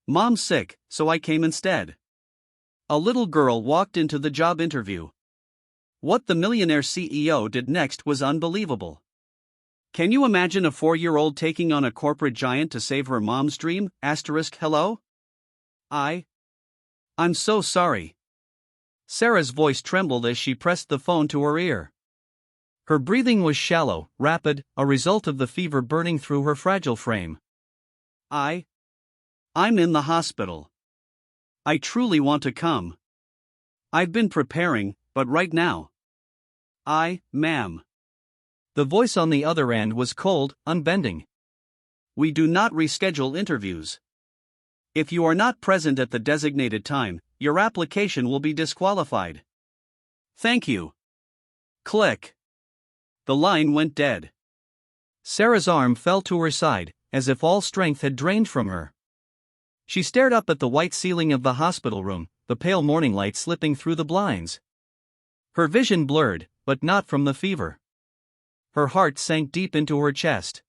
Mom's sick, so I came instead. A little girl walked into the job interview. What the millionaire CEO did next was unbelievable. Can you imagine a 4-year-old taking on a corporate giant to save her mom's dream? Hello? I'm so sorry. Sarah's voice trembled as she pressed the phone to her ear. Her breathing was shallow, rapid, a result of the fever burning through her fragile frame. I'm in the hospital. I truly want to come. I've been preparing, but right now. Ma'am. The voice on the other end was cold, unbending. We do not reschedule interviews. If you are not present at the designated time, your application will be disqualified. Thank you. Click. The line went dead. Sarah's arm fell to her side, as if all strength had drained from her. She stared up at the white ceiling of the hospital room, the pale morning light slipping through the blinds. Her vision blurred, but not from the fever. Her heart sank deep into her chest.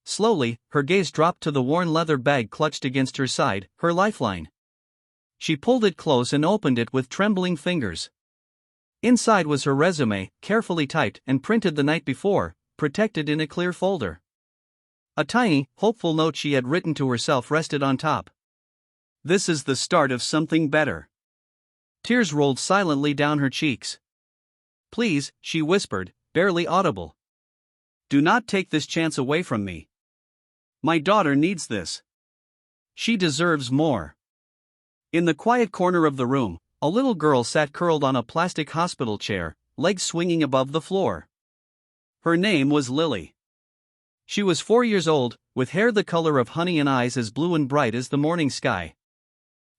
Slowly, her gaze dropped to the worn leather bag clutched against her side, her lifeline. She pulled it close and opened it with trembling fingers. Inside was her resume, carefully typed and printed the night before, protected in a clear folder. A tiny, hopeful note she had written to herself rested on top. This is the start of something better. Tears rolled silently down her cheeks. Please, she whispered, barely audible. Do not take this chance away from me. My daughter needs this. She deserves more. In the quiet corner of the room, a little girl sat curled on a plastic hospital chair, legs swinging above the floor. Her name was Lily. She was 4 years old, with hair the color of honey and eyes as blue and bright as the morning sky.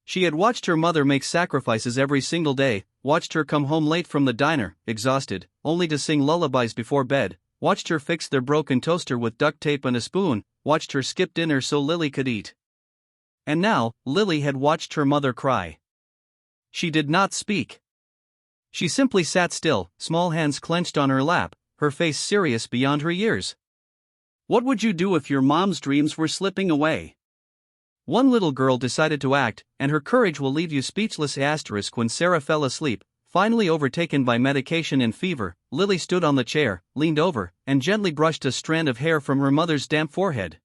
She had watched her mother make sacrifices every single day, watched her come home late from the diner, exhausted, only to sing lullabies before bed, watched her fix their broken toaster with duct tape and a spoon, watched her skip dinner so Lily could eat. And now, Lily had watched her mother cry. She did not speak. She simply sat still, small hands clenched on her lap, her face serious beyond her years. What would you do if your mom's dreams were slipping away? One little girl decided to act, and her courage will leave you speechless. When Sarah fell asleep, finally overtaken by medication and fever, Lily stood on the chair, leaned over, and gently brushed a strand of hair from her mother's damp forehead.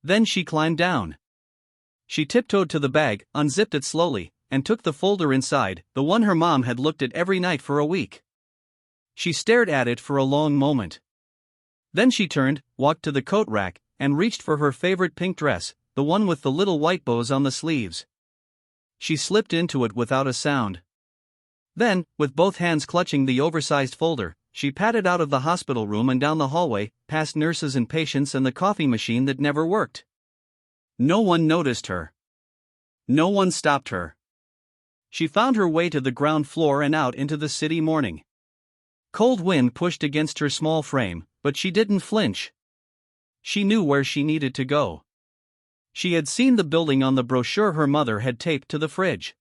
Then she climbed down. She tiptoed to the bag, unzipped it slowly, and took the folder inside, the one her mom had looked at every night for a week. She stared at it for a long moment. Then she turned, walked to the coat rack, and reached for her favorite pink dress, the one with the little white bows on the sleeves. She slipped into it without a sound. Then, with both hands clutching the oversized folder, she padded out of the hospital room and down the hallway, past nurses and patients and the coffee machine that never worked. No one noticed her. No one stopped her. She found her way to the ground floor and out into the city morning. Cold wind pushed against her small frame, but she didn't flinch. She knew where she needed to go. She had seen the building on the brochure her mother had taped to the fridge.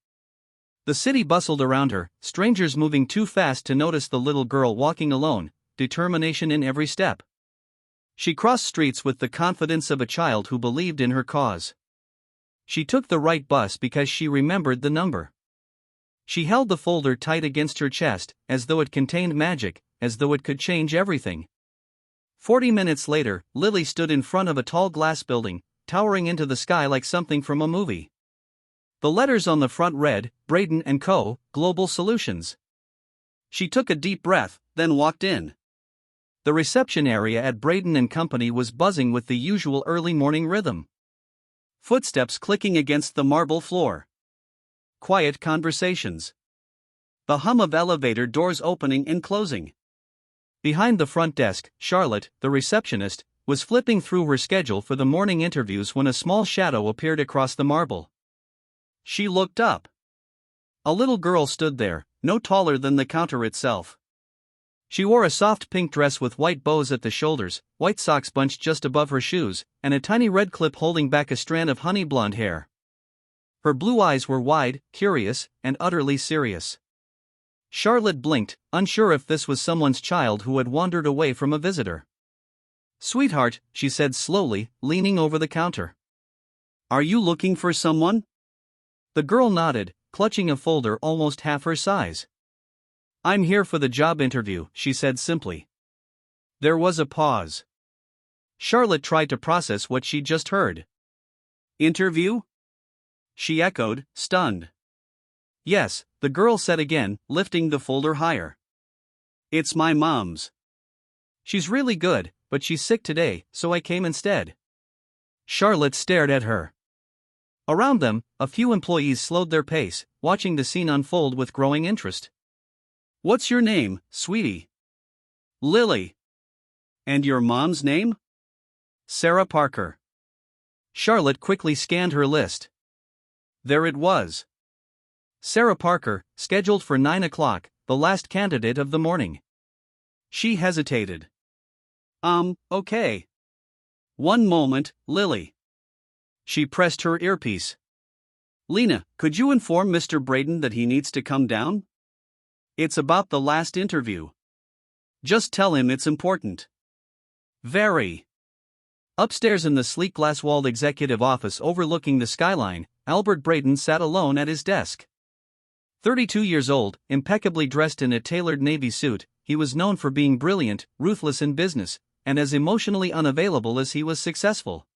The city bustled around her, strangers moving too fast to notice the little girl walking alone, determination in every step. She crossed streets with the confidence of a child who believed in her cause. She took the right bus because she remembered the number. She held the folder tight against her chest, as though it contained magic, as though it could change everything. 40 minutes later, Lily stood in front of a tall glass building, towering into the sky like something from a movie. The letters on the front read, Braden & Co., Global Solutions. She took a deep breath, then walked in. The reception area at Braden & Company was buzzing with the usual early morning rhythm. Footsteps clicking against the marble floor. Quiet conversations. The hum of elevator doors opening and closing. Behind the front desk, Charlotte, the receptionist, was flipping through her schedule for the morning interviews when a small shadow appeared across the marble. She looked up. A little girl stood there, no taller than the counter itself. She wore a soft pink dress with white bows at the shoulders, white socks bunched just above her shoes, and a tiny red clip holding back a strand of honey blonde hair. Her blue eyes were wide, curious, and utterly serious. Charlotte blinked, unsure if this was someone's child who had wandered away from a visitor. "Sweetheart," she said slowly, leaning over the counter. Are you looking for someone? The girl nodded, clutching a folder almost half her size. I'm here for the job interview, she said simply. There was a pause. Charlotte tried to process what she'd just heard. Interview? She echoed, stunned. Yes, the girl said again, lifting the folder higher. It's my mom's. She's really good, but she's sick today, so I came instead. Charlotte stared at her. Around them, a few employees slowed their pace, watching the scene unfold with growing interest. What's your name, sweetie? Lily. And your mom's name? Sarah Parker. Charlotte quickly scanned her list. There it was. Sarah Parker, scheduled for 9 o'clock, the last candidate of the morning. She hesitated. Okay. One moment, Lily. She pressed her earpiece. Lena, could you inform Mr. Braden that he needs to come down? It's about the last interview. Just tell him it's important. Very. Upstairs in the sleek glass-walled executive office overlooking the skyline, Albert Braden sat alone at his desk. 32 years old, impeccably dressed in a tailored navy suit, he was known for being brilliant, ruthless in business, and as emotionally unavailable as he was successful.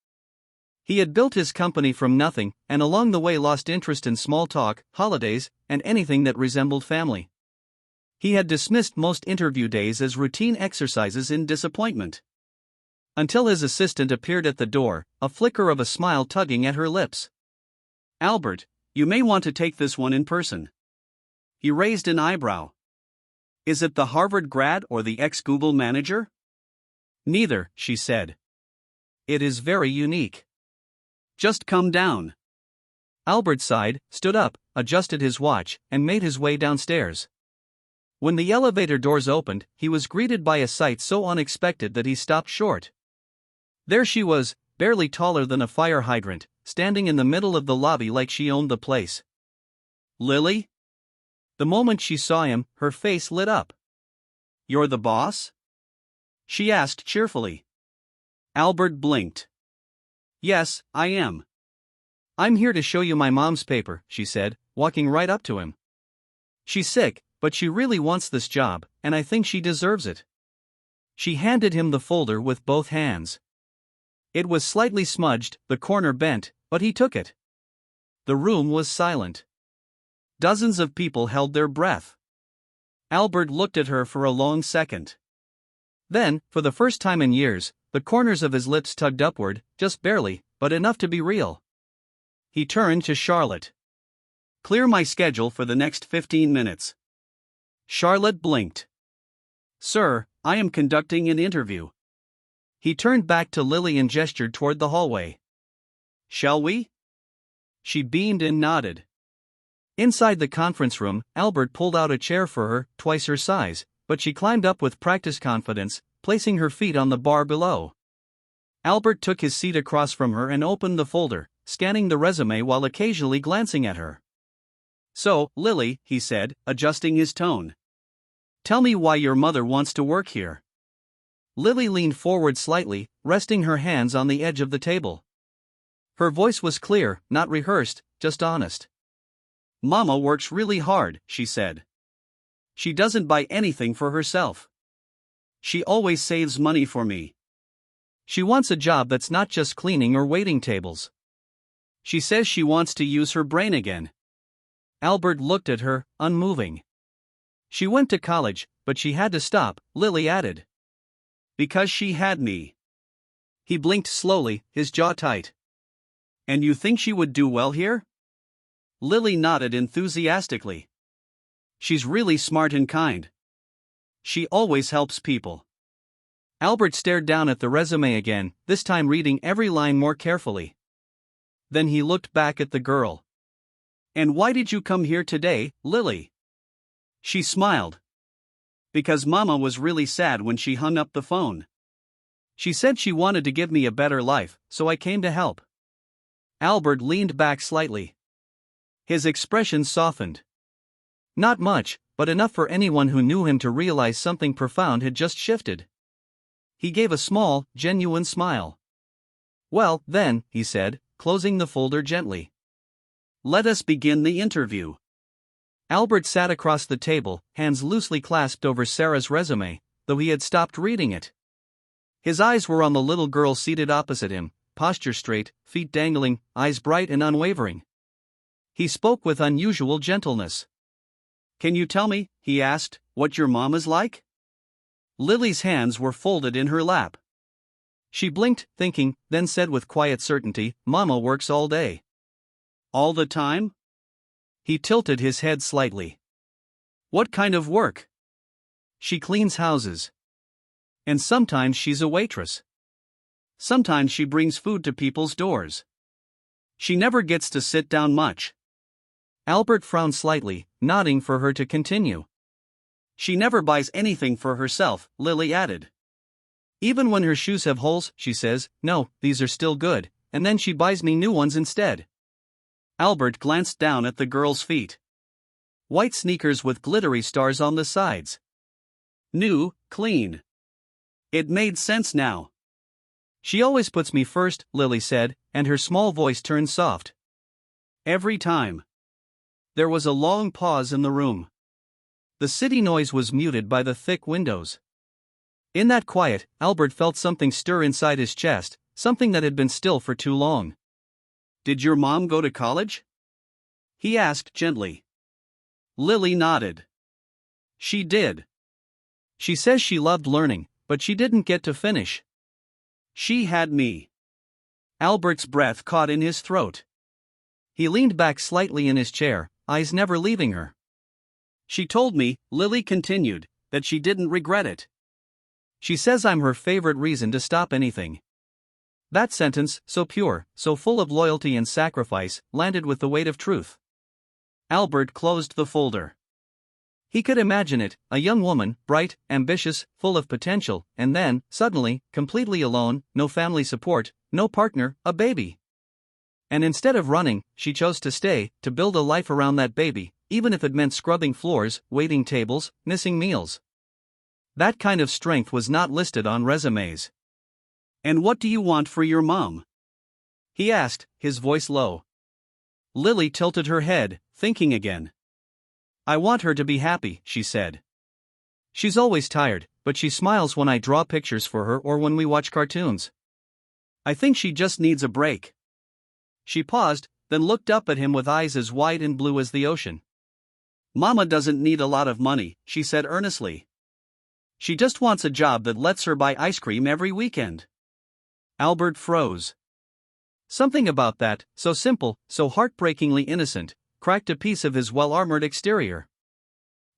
He had built his company from nothing, and along the way lost interest in small talk, holidays, and anything that resembled family. He had dismissed most interview days as routine exercises in disappointment. Until his assistant appeared at the door, a flicker of a smile tugging at her lips. Albert, you may want to take this one in person. He raised an eyebrow. Is it the Harvard grad or the ex-Google manager? Neither, she said. It is very unique. Just come down. Albert sighed, stood up, adjusted his watch, and made his way downstairs. When the elevator doors opened, he was greeted by a sight so unexpected that he stopped short. There she was, barely taller than a fire hydrant, standing in the middle of the lobby like she owned the place. Lily? The moment she saw him, her face lit up. You're the boss? She asked cheerfully. Albert blinked. Yes, I am. I'm here to show you my mom's paper, she said, walking right up to him. She's sick, but she really wants this job, and I think she deserves it. She handed him the folder with both hands. It was slightly smudged, the corner bent, but he took it. The room was silent. Dozens of people held their breath. Albert looked at her for a long second. Then, for the first time in years, the corners of his lips tugged upward, just barely, but enough to be real. He turned to Charlotte. Clear my schedule for the next 15 minutes. Charlotte blinked. Sir, I am conducting an interview. He turned back to Lily and gestured toward the hallway. Shall we? She beamed and nodded. Inside the conference room, Albert pulled out a chair for her, twice her size, but she climbed up with practiced confidence, placing her feet on the bar below. Albert took his seat across from her and opened the folder, scanning the resume while occasionally glancing at her. So, Lily, he said, adjusting his tone. Tell me why your mother wants to work here. Lily leaned forward slightly, resting her hands on the edge of the table. Her voice was clear, not rehearsed, just honest. Mama works really hard, she said. She doesn't buy anything for herself. She always saves money for me. She wants a job that's not just cleaning or waiting tables. She says she wants to use her brain again. Albert looked at her, unmoving. She went to college, but she had to stop, Lily added. Because she had me. He blinked slowly, his jaw tight. And you think she would do well here? Lily nodded enthusiastically. She's really smart and kind. She always helps people. Albert stared down at the resume again, this time reading every line more carefully. Then he looked back at the girl. And why did you come here today, Lily? She smiled. Because Mama was really sad when she hung up the phone. She said she wanted to give me a better life, so I came to help. Albert leaned back slightly. His expression softened. Not much, but enough for anyone who knew him to realize something profound had just shifted. He gave a small, genuine smile. Well, then, he said, closing the folder gently. "Let us begin the interview." Albert sat across the table, hands loosely clasped over Sarah's resume, though he had stopped reading it. His eyes were on the little girl seated opposite him, posture straight, feet dangling, eyes bright and unwavering. He spoke with unusual gentleness. "Can you tell me," he asked, "what your mom is like?" Lily's hands were folded in her lap. She blinked, thinking, then said with quiet certainty, "Mama works all day." "All the time?" He tilted his head slightly. "What kind of work?" "She cleans houses. And sometimes she's a waitress. Sometimes she brings food to people's doors. She never gets to sit down much." Albert frowned slightly, nodding for her to continue. "She never buys anything for herself," Lily added. "Even when her shoes have holes, she says, 'No, these are still good,' and then she buys me new ones instead." Albert glanced down at the girl's feet. White sneakers with glittery stars on the sides. New, clean. It made sense now. "She always puts me first," Lily said, and her small voice turned soft. "Every time." There was a long pause in the room. The city noise was muted by the thick windows. In that quiet, Albert felt something stir inside his chest, something that had been still for too long. "Did your mom go to college?" he asked gently. Lily nodded. "She did. She says she loved learning, but she didn't get to finish. She had me." Albert's breath caught in his throat. He leaned back slightly in his chair, eyes never leaving her. "She told me," Lily continued, "that she didn't regret it. She says I'm her favorite reason to stop anything." That sentence, so pure, so full of loyalty and sacrifice, landed with the weight of truth. Albert closed the folder. He could imagine it, a young woman, bright, ambitious, full of potential, and then, suddenly, completely alone, no family support, no partner, a baby. And instead of running, she chose to stay, to build a life around that baby, even if it meant scrubbing floors, waiting tables, missing meals. That kind of strength was not listed on resumes. "And what do you want for your mom?" he asked, his voice low. Lily tilted her head, thinking again. "I want her to be happy," she said. "She's always tired, but she smiles when I draw pictures for her or when we watch cartoons. I think she just needs a break." She paused, then looked up at him with eyes as wide and blue as the ocean. "Mama doesn't need a lot of money," she said earnestly. "She just wants a job that lets her buy ice cream every weekend." Albert froze. Something about that, so simple, so heartbreakingly innocent, cracked a piece of his well-armored exterior.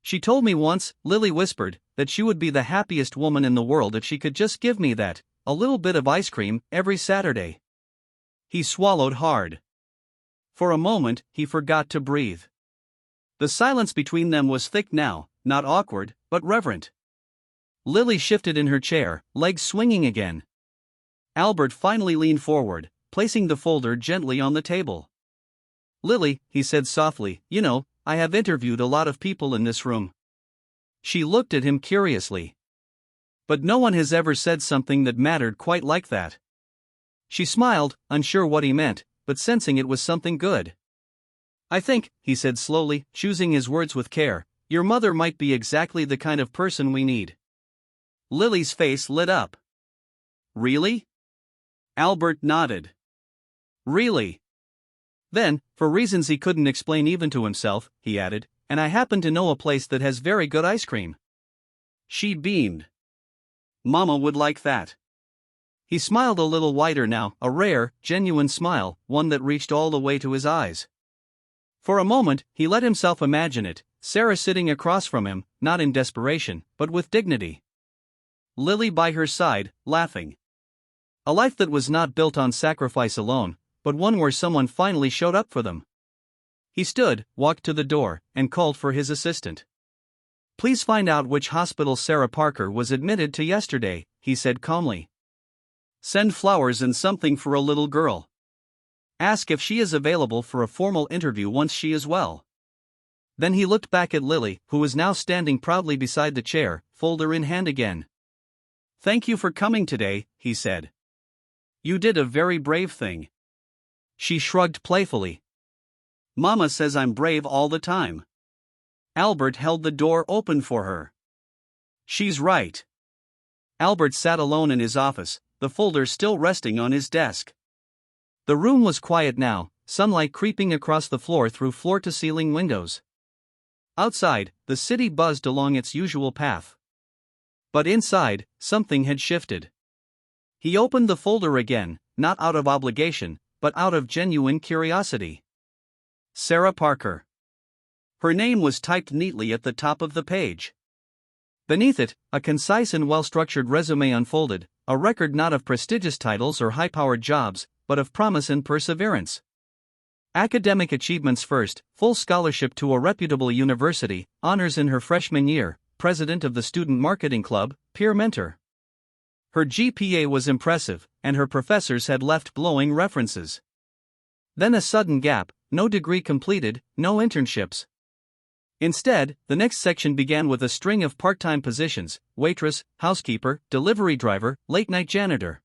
"She told me once," Lily whispered, "that she would be the happiest woman in the world if she could just give me that, a little bit of ice cream, every Saturday." He swallowed hard. For a moment, he forgot to breathe. The silence between them was thick now, not awkward, but reverent. Lily shifted in her chair, legs swinging again. Albert finally leaned forward, placing the folder gently on the table. "Lily," he said softly, "you know, I have interviewed a lot of people in this room." She looked at him curiously. "But no one has ever said something that mattered quite like that." She smiled, unsure what he meant, but sensing it was something good. "I think," he said slowly, choosing his words with care, "your mother might be exactly the kind of person we need." Lily's face lit up. "Really?" Albert nodded. "Really?" Then, for reasons he couldn't explain even to himself, he added, "and I happen to know a place that has very good ice cream." She beamed. "Mama would like that." He smiled a little wider now, a rare, genuine smile, one that reached all the way to his eyes. For a moment, he let himself imagine it, Sarah sitting across from him, not in desperation, but with dignity. Lily by her side, laughing. A life that was not built on sacrifice alone, but one where someone finally showed up for them. He stood, walked to the door, and called for his assistant. "Please find out which hospital Sarah Parker was admitted to yesterday," he said calmly. "Send flowers and something for a little girl. Ask if she is available for a formal interview once she is well." Then he looked back at Lily, who was now standing proudly beside the chair, folder in hand again. "Thank you for coming today," he said. "You did a very brave thing." She shrugged playfully. Mama says I'm brave all the time. Albert held the door open for her. She's right. Albert sat alone in his office, the folder still resting on his desk. The room was quiet now, sunlight creeping across the floor through floor-to-ceiling windows. Outside, the city buzzed along its usual path. But inside, something had shifted. He opened the folder again, not out of obligation, but out of genuine curiosity. Sarah Parker. Her name was typed neatly at the top of the page. Beneath it, a concise and well-structured resume unfolded, a record not of prestigious titles or high-powered jobs, but of promise and perseverance. Academic achievements first, full scholarship to a reputable university, honors in her freshman year, president of the student marketing club, peer mentor. Her GPA was impressive, and her professors had left glowing references. Then a sudden gap, no degree completed, no internships. Instead, the next section began with a string of part-time positions: waitress, housekeeper, delivery driver, late-night janitor.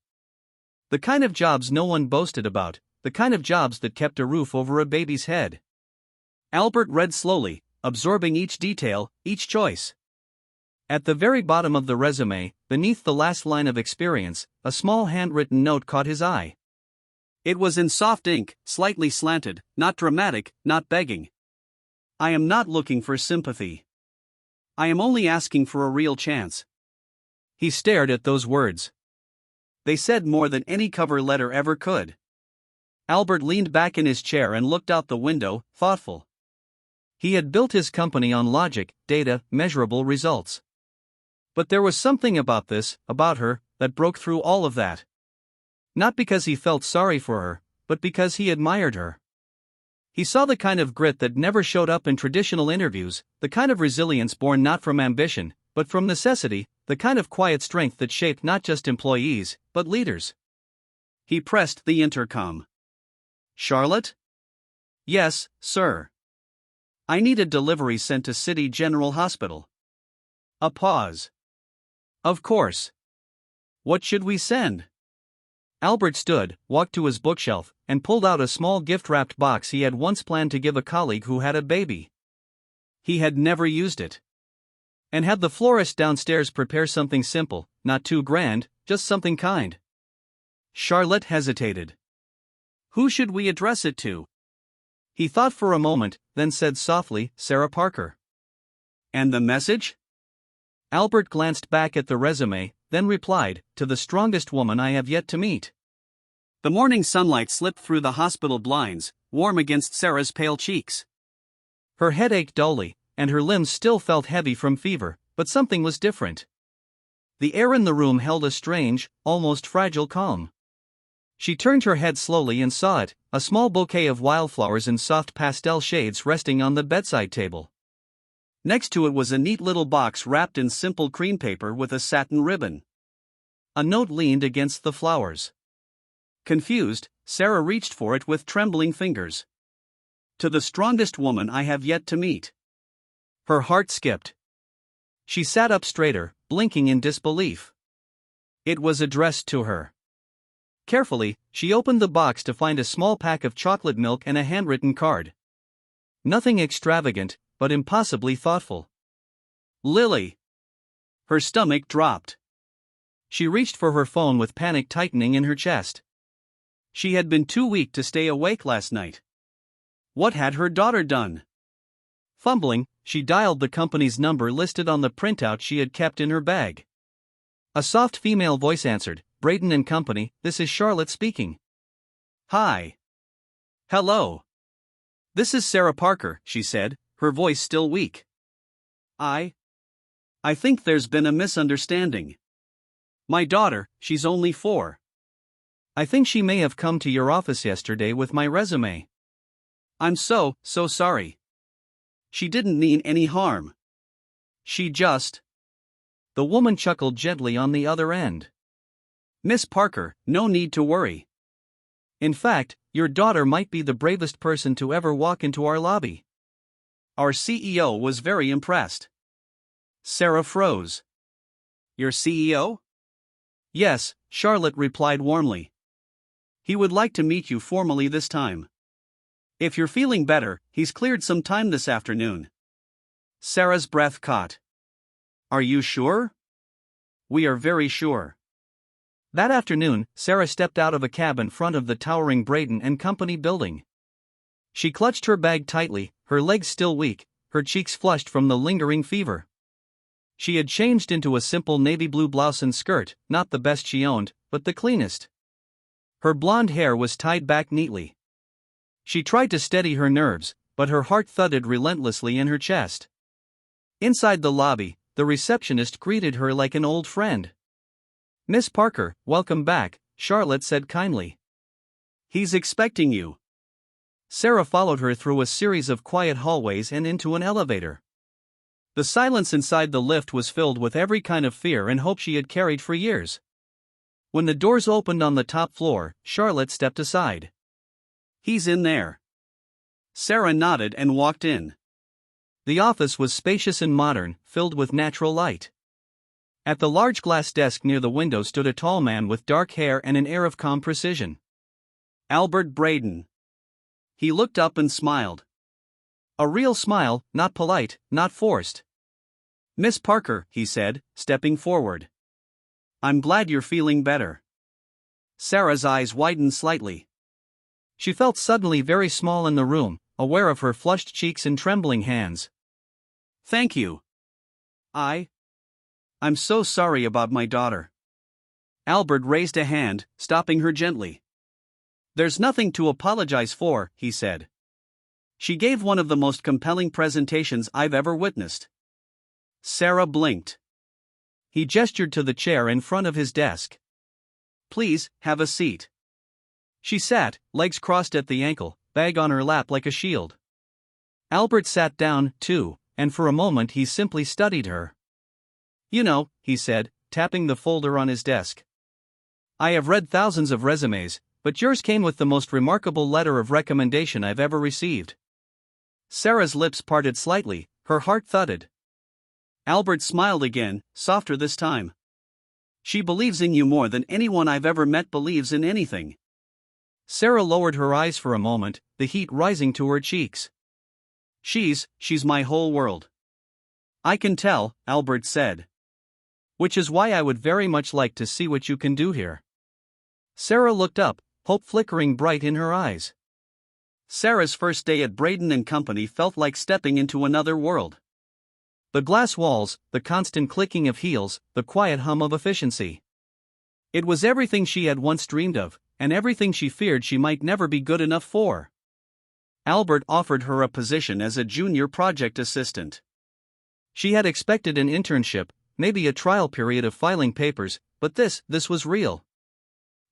The kind of jobs no one boasted about, the kind of jobs that kept a roof over a baby's head. Albert read slowly, absorbing each detail, each choice. At the very bottom of the resume, beneath the last line of experience, a small handwritten note caught his eye. It was in soft ink, slightly slanted, not dramatic, not begging. I am not looking for sympathy. I am only asking for a real chance. He stared at those words. They said more than any cover letter ever could. Albert leaned back in his chair and looked out the window, thoughtful. He had built his company on logic, data, measurable results. But there was something about her, that broke through all of that. Not because he felt sorry for her, but because he admired her. He saw the kind of grit that never showed up in traditional interviews, the kind of resilience born not from ambition, but from necessity, the kind of quiet strength that shaped not just employees, but leaders. He pressed the intercom. Charlotte? Yes, sir. I need a delivery sent to City General Hospital. A pause. Of course. What should we send? Albert stood, walked to his bookshelf, and pulled out a small gift-wrapped box he had once planned to give a colleague who had a baby. He had never used it. And had the florist downstairs prepare something simple, not too grand, just something kind. Charlotte hesitated. Who should we address it to? He thought for a moment, then said softly, Sarah Parker. And the message? Albert glanced back at the resume, then replied, to the strongest woman I have yet to meet. The morning sunlight slipped through the hospital blinds, warm against Sarah's pale cheeks. Her head ached dully, and her limbs still felt heavy from fever, but something was different. The air in the room held a strange, almost fragile calm. She turned her head slowly and saw it, a small bouquet of wildflowers in soft pastel shades resting on the bedside table. Next to it was a neat little box wrapped in simple cream paper with a satin ribbon. A note leaned against the flowers. Confused, Sarah reached for it with trembling fingers. To the strongest woman I have yet to meet. Her heart skipped. She sat up straighter, blinking in disbelief. It was addressed to her. Carefully, she opened the box to find a small pack of chocolate milk and a handwritten card. Nothing extravagant, but impossibly thoughtful. Lily. Her stomach dropped. She reached for her phone with panic tightening in her chest. She had been too weak to stay awake last night. What had her daughter done? Fumbling, she dialed the company's number listed on the printout she had kept in her bag. A soft female voice answered, Braden and Company, this is Charlotte speaking. Hi. Hello. This is Sarah Parker, she said, her voice still weak. I think there's been a misunderstanding. My daughter, she's only 4. I think she may have come to your office yesterday with my resume. I'm so sorry. She didn't mean any harm. She just... The woman chuckled gently on the other end. Miss Parker, no need to worry. In fact, your daughter might be the bravest person to ever walk into our lobby. Our CEO was very impressed. Sarah froze. Your CEO? Yes, Charlotte replied warmly. He would like to meet you formally this time. If you're feeling better, he's cleared some time this afternoon. Sarah's breath caught. Are you sure? We are very sure. That afternoon, Sarah stepped out of a cab in front of the towering Braden and Company building. She clutched her bag tightly, her legs still weak, her cheeks flushed from the lingering fever. She had changed into a simple navy blue blouse and skirt, not the best she owned, but the cleanest. Her blonde hair was tied back neatly. She tried to steady her nerves, but her heart thudded relentlessly in her chest. Inside the lobby, the receptionist greeted her like an old friend. Miss Parker, welcome back, Charlotte said kindly. He's expecting you. Sarah followed her through a series of quiet hallways and into an elevator. The silence inside the lift was filled with every kind of fear and hope she had carried for years. When the doors opened on the top floor, Charlotte stepped aside. He's in there. Sarah nodded and walked in. The office was spacious and modern, filled with natural light. At the large glass desk near the window stood a tall man with dark hair and an air of calm precision. Albert Braden. He looked up and smiled. A real smile, not polite, not forced. Miss Parker, he said, stepping forward. I'm glad you're feeling better. Sarah's eyes widened slightly. She felt suddenly very small in the room, aware of her flushed cheeks and trembling hands. Thank you. I'm so sorry about my daughter. Albert raised a hand, stopping her gently. There's nothing to apologize for, he said. She gave one of the most compelling presentations I've ever witnessed. Sarah blinked. He gestured to the chair in front of his desk. Please, have a seat. She sat, legs crossed at the ankle, bag on her lap like a shield. Albert sat down, too, and for a moment he simply studied her. You know, he said, tapping the folder on his desk. I have read thousands of resumes, but yours came with the most remarkable letter of recommendation I've ever received. Sarah's lips parted slightly, her heart thudded. Albert smiled again, softer this time. She believes in you more than anyone I've ever met believes in anything. Sarah lowered her eyes for a moment, the heat rising to her cheeks. She's my whole world. I can tell, Albert said. Which is why I would very much like to see what you can do here. Sarah looked up, hope flickering bright in her eyes. Sarah's first day at Braden and Company felt like stepping into another world. The glass walls, the constant clicking of heels, the quiet hum of efficiency. It was everything she had once dreamed of, and everything she feared she might never be good enough for. Albert offered her a position as a junior project assistant. She had expected an internship, maybe a trial period of filing papers, but this was real.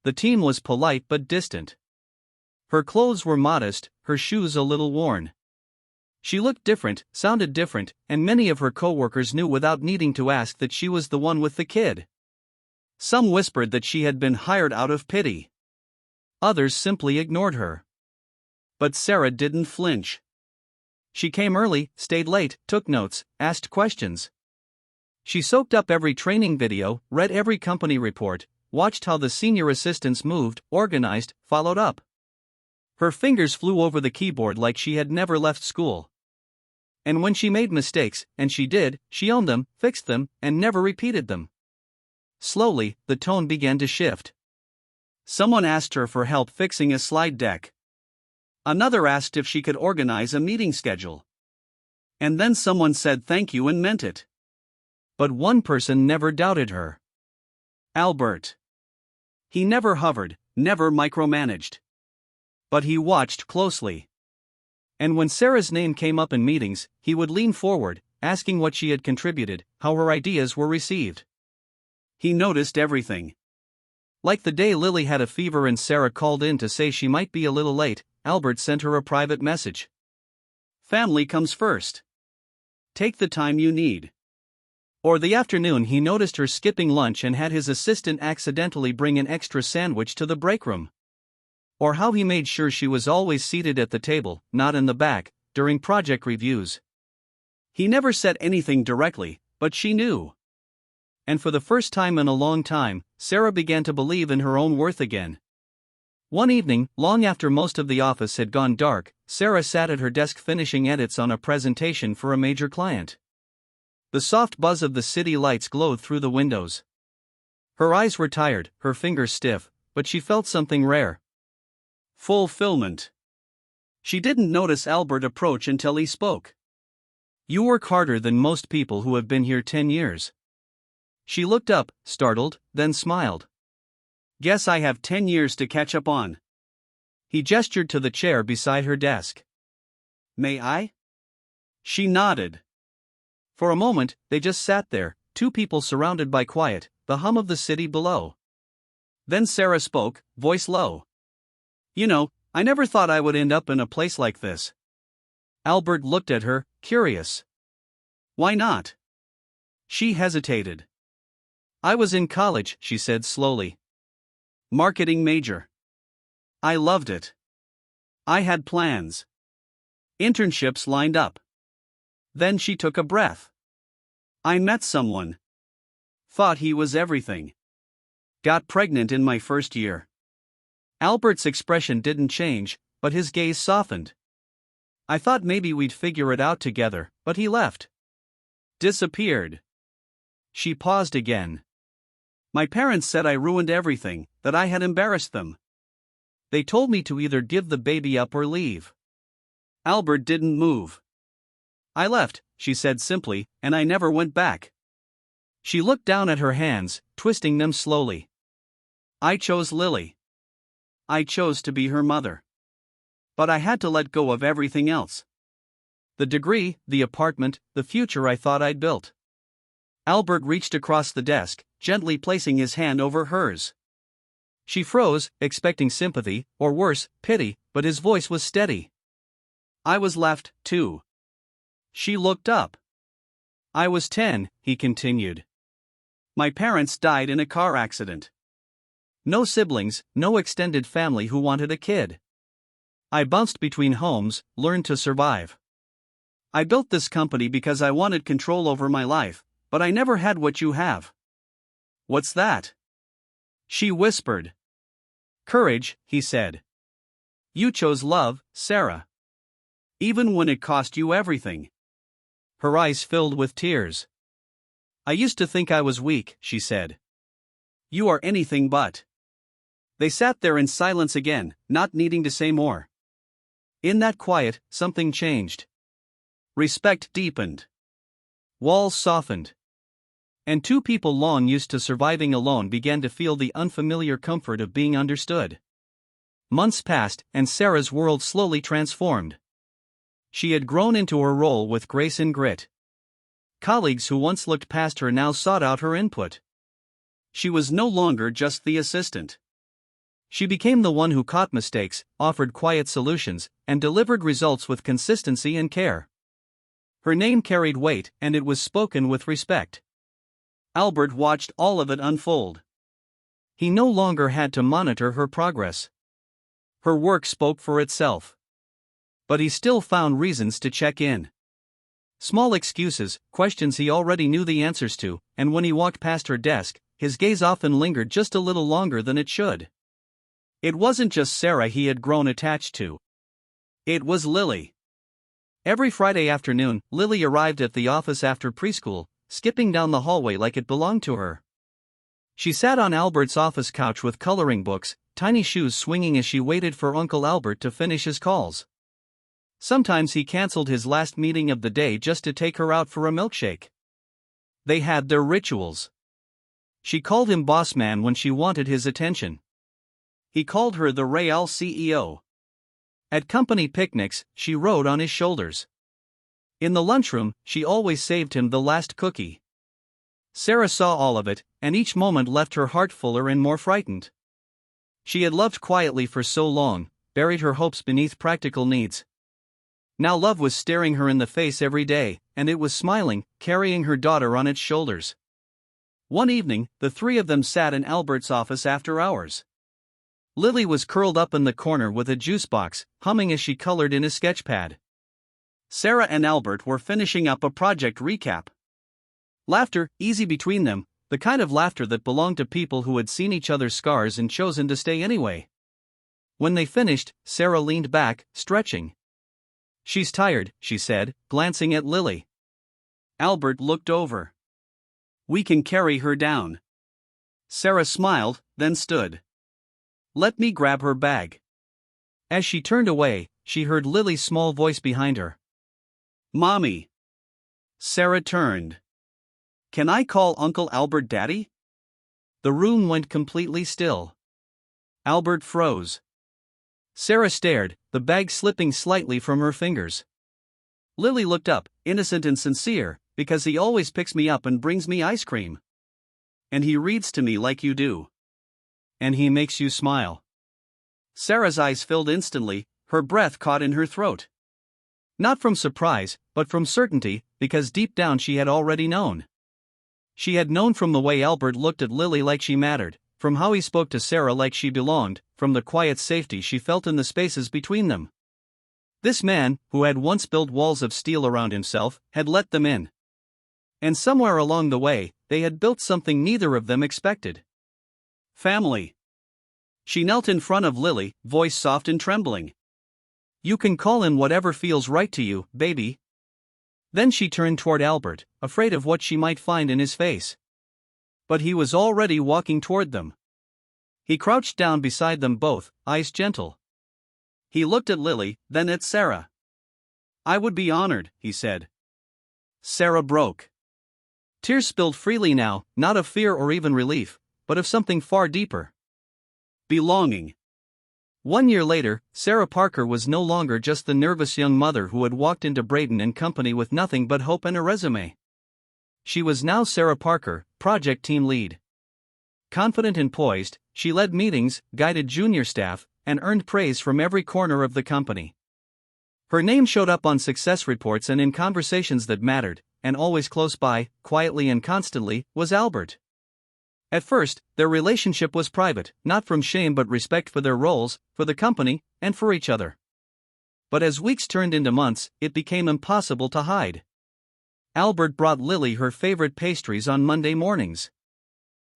The team was polite but distant. Her clothes were modest, her shoes a little worn. She looked different, sounded different, and many of her co-workers knew without needing to ask that she was the one with the kid. Some whispered that she had been hired out of pity. Others simply ignored her. But Sarah didn't flinch. She came early, stayed late, took notes, asked questions. She soaked up every training video, read every company report, watched how the senior assistants moved, organized, followed up. Her fingers flew over the keyboard like she had never left school. And when she made mistakes, and she did, she owned them, fixed them, and never repeated them. Slowly, the tone began to shift. Someone asked her for help fixing a slide deck. Another asked if she could organize a meeting schedule. And then someone said thank you and meant it. But one person never doubted her. Albert. He never hovered, never micromanaged. But he watched closely. And when Sarah's name came up in meetings, he would lean forward, asking what she had contributed, how her ideas were received. He noticed everything. Like the day Lily had a fever and Sarah called in to say she might be a little late, Albert sent her a private message. Family comes first. Take the time you need. Or the afternoon he noticed her skipping lunch and had his assistant accidentally bring an extra sandwich to the break room. Or how he made sure she was always seated at the table, not in the back, during project reviews. He never said anything directly, but she knew. And for the first time in a long time, Sarah began to believe in her own worth again. One evening, long after most of the office had gone dark, Sarah sat at her desk finishing edits on a presentation for a major client. The soft buzz of the city lights glowed through the windows. Her eyes were tired, her fingers stiff, but she felt something rare. Fulfillment. She didn't notice Albert approach until he spoke. "You work harder than most people who have been here 10 years. She looked up, startled, then smiled. "Guess I have 10 years to catch up on." He gestured to the chair beside her desk. "May I?" She nodded. For a moment, they just sat there, two people surrounded by quiet, the hum of the city below. Then Sarah spoke, voice low. "You know, I never thought I would end up in a place like this." Albert looked at her, curious. "Why not?" She hesitated. "I was in college," she said slowly. "Marketing major. I loved it. I had plans. Internships lined up. Then she took a breath. I met someone. Thought he was everything. Got pregnant in my first year." Albert's expression didn't change, but his gaze softened. "I thought maybe we'd figure it out together, but he left. Disappeared." She paused again. "My parents said I ruined everything, that I had embarrassed them. They told me to either give the baby up or leave." Albert didn't move. "I left," she said simply, "and I never went back." She looked down at her hands, twisting them slowly. "I chose Lily. I chose to be her mother. But I had to let go of everything else. The degree, the apartment, the future I thought I'd built." Albert reached across the desk, gently placing his hand over hers. She froze, expecting sympathy, or worse, pity, but his voice was steady. "I was left, too." She looked up. "I was 10, he continued. My parents died in a car accident. No siblings, no extended family who wanted a kid. I bounced between homes, learned to survive. I built this company because I wanted control over my life, but I never had what you have." "What's that?" She whispered. "Courage," he said. "You chose love, Sarah. Even when it cost you everything." Her eyes filled with tears. "I used to think I was weak," she said. "You are anything but." They sat there in silence again, not needing to say more. In that quiet, something changed. Respect deepened. Walls softened. And two people long used to surviving alone began to feel the unfamiliar comfort of being understood. Months passed, and Sarah's world slowly transformed. She had grown into her role with grace and grit. Colleagues who once looked past her now sought out her input. She was no longer just the assistant. She became the one who caught mistakes, offered quiet solutions, and delivered results with consistency and care. Her name carried weight, and it was spoken with respect. Albert watched all of it unfold. He no longer had to monitor her progress. Her work spoke for itself. But he still found reasons to check in. Small excuses, questions he already knew the answers to, and when he walked past her desk, his gaze often lingered just a little longer than it should. It wasn't just Sarah he had grown attached to. It was Lily. Every Friday afternoon, Lily arrived at the office after preschool, skipping down the hallway like it belonged to her. She sat on Albert's office couch with coloring books, tiny shoes swinging as she waited for Uncle Albert to finish his calls. Sometimes he canceled his last meeting of the day just to take her out for a milkshake. They had their rituals. She called him boss man when she wanted his attention. He called her the Real CEO. At company picnics, she rode on his shoulders. In the lunchroom, she always saved him the last cookie. Sarah saw all of it, and each moment left her heart fuller and more frightened. She had loved quietly for so long, buried her hopes beneath practical needs. Now love was staring her in the face every day, and it was smiling, carrying her daughter on its shoulders. One evening, the three of them sat in Albert's office after hours. Lily was curled up in the corner with a juice box, humming as she colored in a sketchpad. Sarah and Albert were finishing up a project recap. Laughter, easy between them, the kind of laughter that belonged to people who had seen each other's scars and chosen to stay anyway. When they finished, Sarah leaned back, stretching. "She's tired," she said, glancing at Lily. Albert looked over. "We can carry her down." Sarah smiled, then stood. "Let me grab her bag." As she turned away, she heard Lily's small voice behind her. "Mommy." Sarah turned. "Can I call Uncle Albert Daddy?" The room went completely still. Albert froze. Sarah stared, the bag slipping slightly from her fingers. Lily looked up, innocent and sincere, "Because he always picks me up and brings me ice cream. And he reads to me like you do. And he makes you smile." Sarah's eyes filled instantly, her breath caught in her throat. Not from surprise, but from certainty, because deep down she had already known. She had known from the way Albert looked at Lily like she mattered, from how he spoke to Sarah like she belonged, from the quiet safety she felt in the spaces between them. This man, who had once built walls of steel around himself, had let them in. And somewhere along the way, they had built something neither of them expected. Family. She knelt in front of Lily, voice soft and trembling. "You can call him whatever feels right to you, baby." Then she turned toward Albert, afraid of what she might find in his face. But he was already walking toward them. He crouched down beside them both, eyes gentle. He looked at Lily, then at Sarah. "I would be honored," he said. Sarah broke. Tears spilled freely now, not of fear or even relief, but of something far deeper. Belonging. 1 year later, Sarah Parker was no longer just the nervous young mother who had walked into Braden and Company with nothing but hope and a resume. She was now Sarah Parker, project team lead. Confident and poised, she led meetings, guided junior staff, and earned praise from every corner of the company. Her name showed up on success reports and in conversations that mattered, and always close by, quietly and constantly, was Albert. At first, their relationship was private, not from shame but respect for their roles, for the company, and for each other. But as weeks turned into months, it became impossible to hide. Albert brought Lily her favorite pastries on Monday mornings.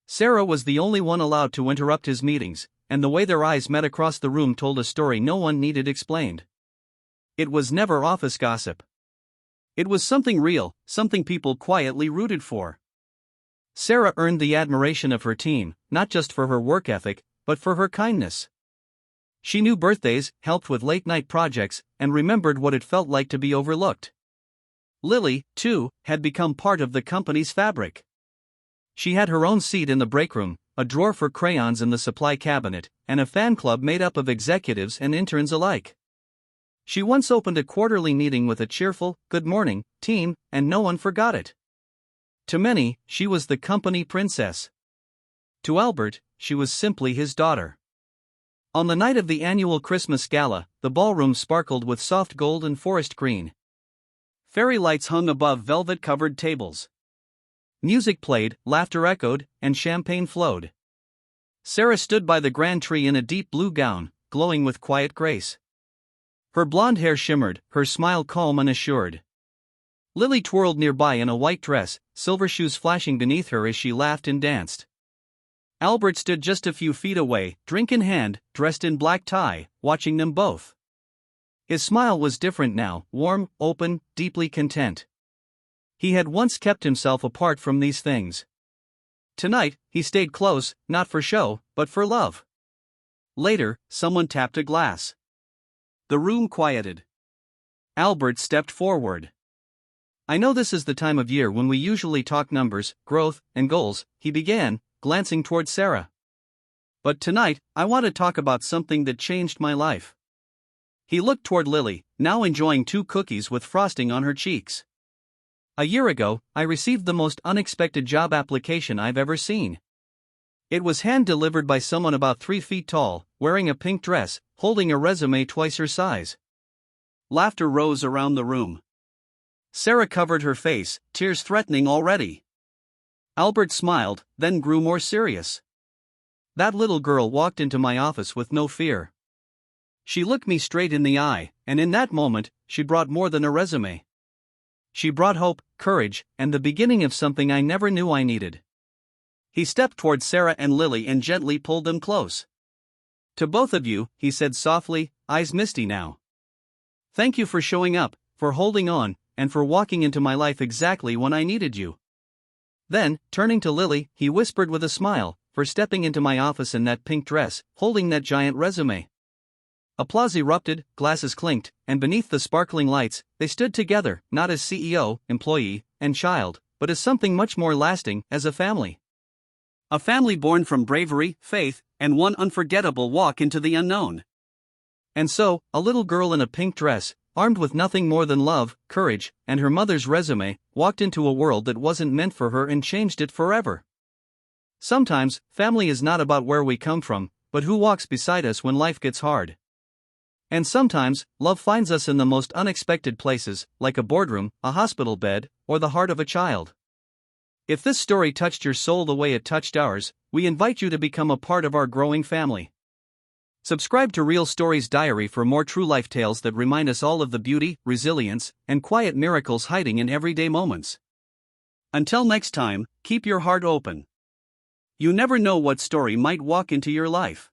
Sarah was the only one allowed to interrupt his meetings, and the way their eyes met across the room told a story no one needed explained. It was never office gossip. It was something real, something people quietly rooted for. Sarah earned the admiration of her team, not just for her work ethic, but for her kindness. She knew birthdays, helped with late-night projects, and remembered what it felt like to be overlooked. Lily, too, had become part of the company's fabric. She had her own seat in the break room, a drawer for crayons in the supply cabinet, and a fan club made up of executives and interns alike. She once opened a quarterly meeting with a cheerful, "Good morning, team," and no one forgot it. To many, she was the company princess. To Albert, she was simply his daughter. On the night of the annual Christmas gala, the ballroom sparkled with soft gold and forest green. Fairy lights hung above velvet-covered tables. Music played, laughter echoed, and champagne flowed. Sarah stood by the grand tree in a deep blue gown, glowing with quiet grace. Her blonde hair shimmered, her smile calm and assured. Lily twirled nearby in a white dress, silver shoes flashing beneath her as she laughed and danced. Albert stood just a few feet away, drink in hand, dressed in black tie, watching them both. His smile was different now, warm, open, deeply content. He had once kept himself apart from these things. Tonight, he stayed close, not for show, but for love. Later, someone tapped a glass. The room quieted. Albert stepped forward. "I know this is the time of year when we usually talk numbers, growth, and goals," he began, glancing toward Sarah. "But tonight, I want to talk about something that changed my life." He looked toward Lily, now enjoying 2 cookies with frosting on her cheeks. "A year ago, I received the most unexpected job application I've ever seen. It was hand-delivered by someone about 3 feet tall, wearing a pink dress, holding a resume twice her size." Laughter rose around the room. Sarah covered her face, tears threatening already. Albert smiled, then grew more serious. "That little girl walked into my office with no fear. She looked me straight in the eye, and in that moment, she brought more than a resume. She brought hope, courage, and the beginning of something I never knew I needed." He stepped toward Sarah and Lily and gently pulled them close. To both of you, he said softly, eyes misty now. Thank you for showing up, for holding on, and for walking into my life exactly when I needed you. Then, turning to Lily, he whispered with a smile, for stepping into my office in that pink dress, holding that giant resume. Applause erupted, glasses clinked, and beneath the sparkling lights, they stood together, not as CEO, employee, and child, but as something much more lasting, as a family. A family born from bravery, faith, and one unforgettable walk into the unknown. And so, a little girl in a pink dress, armed with nothing more than love, courage, and her mother's resume, walked into a world that wasn't meant for her and changed it forever. Sometimes, family is not about where we come from, but who walks beside us when life gets hard. And sometimes, love finds us in the most unexpected places, like a boardroom, a hospital bed, or the heart of a child. If this story touched your soul the way it touched ours, we invite you to become a part of our growing family. Subscribe to Real Stories Diary for more true life tales that remind us all of the beauty, resilience, and quiet miracles hiding in everyday moments. Until next time, keep your heart open. You never know what story might walk into your life.